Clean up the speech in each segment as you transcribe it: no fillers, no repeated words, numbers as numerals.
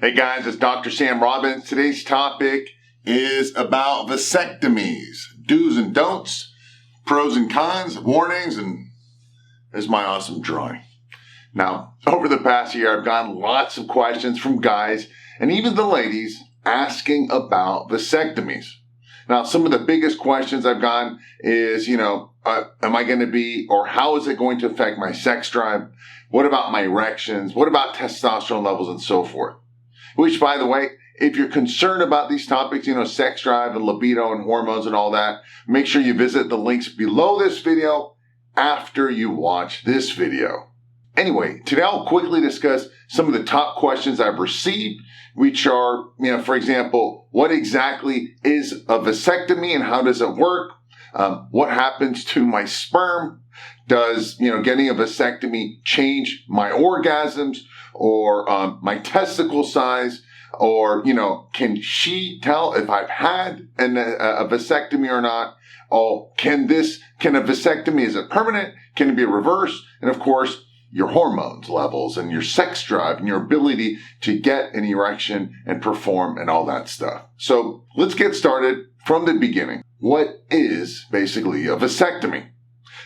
Hey guys, it's Dr. Sam Robbins. Today's topic is about vasectomies. Do's and don'ts, pros and cons, warnings, and there's my awesome drawing. Now, over the past year, I've gotten lots of questions from guys and even the ladies asking about vasectomies. Now, some of the biggest questions I've gotten is, am I going to be, or how is it going to affect my sex drive? What about my erections? What about testosterone levels and so forth? Which, by the way, if you're concerned about these topics, sex drive and libido and hormones and all that, make sure you visit the links below this video after you watch this video. Anyway, today I'll quickly discuss some of the top questions I've received, which are, for example, what exactly is a vasectomy and how does it work? What happens to my sperm? Does, getting a vasectomy change my orgasms or my testicle size? Or, can she tell if I've had a vasectomy or not? Oh, can a vasectomy, is it permanent? Can it be reversed? And of course, your hormones levels and your sex drive and your ability to get an erection and perform and all that stuff. So let's get started from the beginning. What is basically a vasectomy?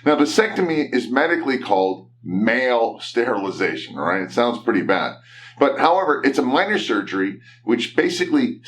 Now, vasectomy is medically called male sterilization, all right? It sounds pretty bad. But however, it's a minor surgery which basically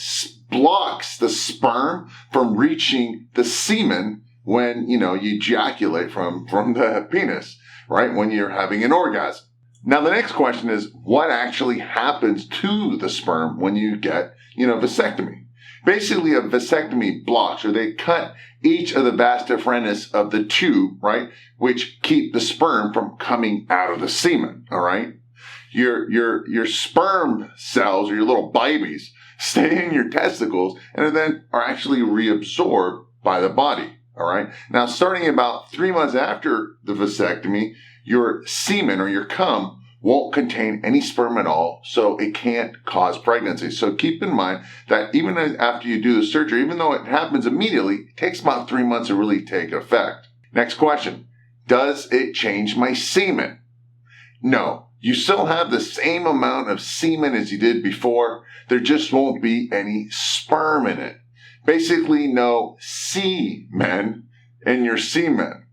blocks the sperm from reaching the semen when, you ejaculate from the penis, right? When you're having an orgasm. Now, the next question is, what actually happens to the sperm when you get, vasectomy? Basically, a vasectomy blocks, or they cut each of the vas deferens of the tube, right? Which keep the sperm from coming out of the semen, all right? Your sperm cells, or your little babies, stay in your testicles and then are actually reabsorbed by the body, all right? Now, starting about 3 months after the vasectomy, your semen or your cum won't contain any sperm at all, so it can't cause pregnancy. So keep in mind that even after you do the surgery, even though it happens immediately, it takes about 3 months to really take effect. Next question. Does it change my semen? No. You still have the same amount of semen as you did before. There just won't be any sperm in it. Basically, no semen in your semen.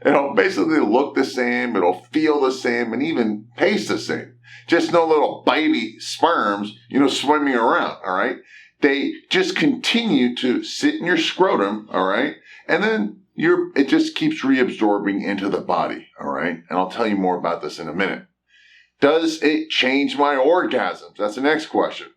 It'll basically look the same, it'll feel the same, and even taste the same. Just no little baby sperms, swimming around, all right? They just continue to sit in your scrotum, all right? And then it just keeps reabsorbing into the body, all right? And I'll tell you more about this in a minute. Does it change my orgasms? That's the next question.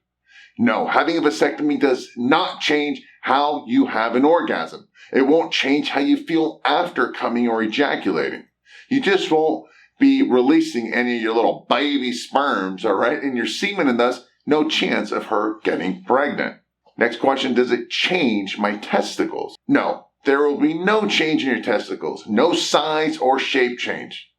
No, having a vasectomy does not change how you have an orgasm. It won't change how you feel after coming or ejaculating. You just won't be releasing any of your little baby sperms, all right, in your semen, and thus no chance of her getting pregnant. Next question, does it change my testicles? No, there will be no change in your testicles, no size or shape change.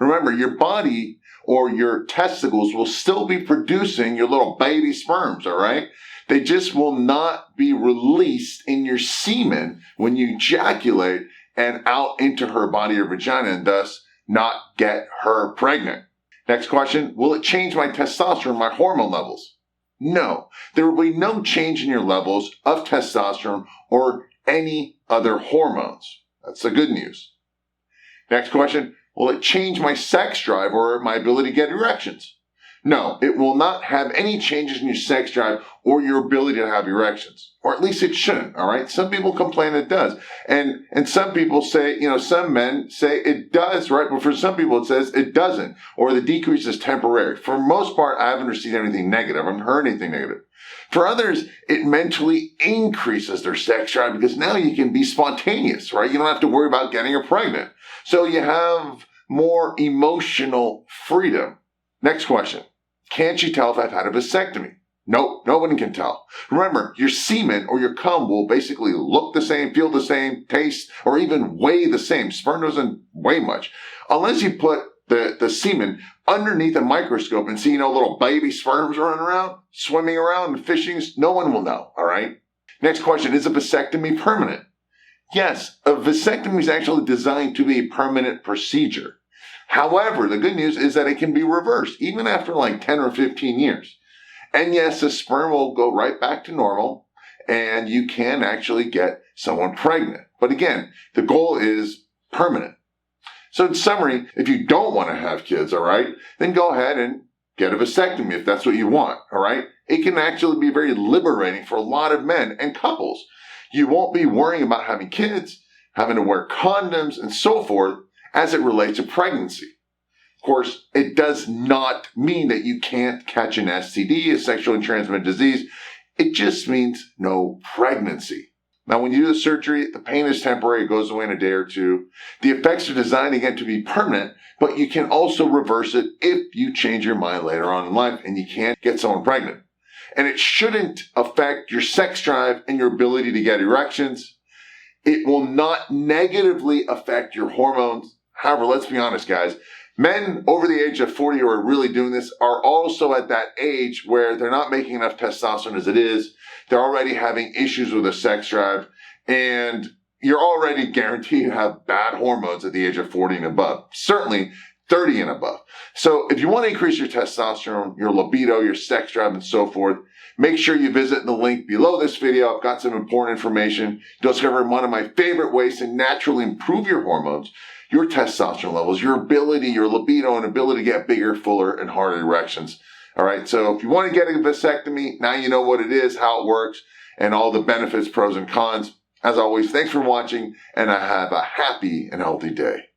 Remember, your body or your testicles will still be producing your little baby sperms, all right? They just will not be released in your semen when you ejaculate and out into her body or vagina and thus not get her pregnant. Next question, will it change my testosterone, my hormone levels? No, there will be no change in your levels of testosterone or any other hormones. That's the good news. Next question, will it change my sex drive or my ability to get erections? No, it will not have any changes in your sex drive or your ability to have erections. Or at least it shouldn't, all right? Some people complain it does. And some people say, some men say it does, right? But for some people it says it doesn't. Or the decrease is temporary. For the most part, I haven't received anything negative. I haven't heard anything negative. For others, it mentally increases their sex drive because now you can be spontaneous, right? You don't have to worry about getting her pregnant. So you have more emotional freedom. Next question. Can't you tell if I've had a vasectomy? Nope, no one can tell. Remember, your semen or your cum will basically look the same, feel the same, taste, or even weigh the same. Sperm doesn't weigh much. Unless you put the semen underneath a microscope and see, little baby sperms running around, swimming around, and fishing, no one will know, all right? Next question, is a vasectomy permanent? Yes, a vasectomy is actually designed to be a permanent procedure. However, the good news is that it can be reversed even after like 10 or 15 years. And yes, the sperm will go right back to normal and you can actually get someone pregnant. But again, the goal is permanent. So in summary, if you don't want to have kids, all right, then go ahead and get a vasectomy if that's what you want, all right? It can actually be very liberating for a lot of men and couples. You won't be worrying about having kids, having to wear condoms, and so forth as it relates to pregnancy. Of course, it does not mean that you can't catch an STD, a sexually transmitted disease. It just means no pregnancy. Now, when you do the surgery, the pain is temporary. It goes away in a day or two. The effects are designed, again, to be permanent, but you can also reverse it if you change your mind later on in life and you can't get someone pregnant. And it shouldn't affect your sex drive and your ability to get erections. It will not negatively affect your hormones. However, let's be honest, guys. Men over the age of 40 who are really doing this are also at that age where they're not making enough testosterone as it is. They're already having issues with their sex drive, and you're already guaranteed to have bad hormones at the age of 40 and above, certainly 30 and above. So if you want to increase your testosterone, your libido, your sex drive, and so forth, make sure you visit the link below this video. I've got some important information. You'll discover one of my favorite ways to naturally improve your hormones, your testosterone levels, your ability, your libido, and ability to get bigger, fuller, and harder erections. All right, so if you want to get a vasectomy, now you know what it is, how it works, and all the benefits, pros, and cons. As always, thanks for watching, and I have a happy and healthy day.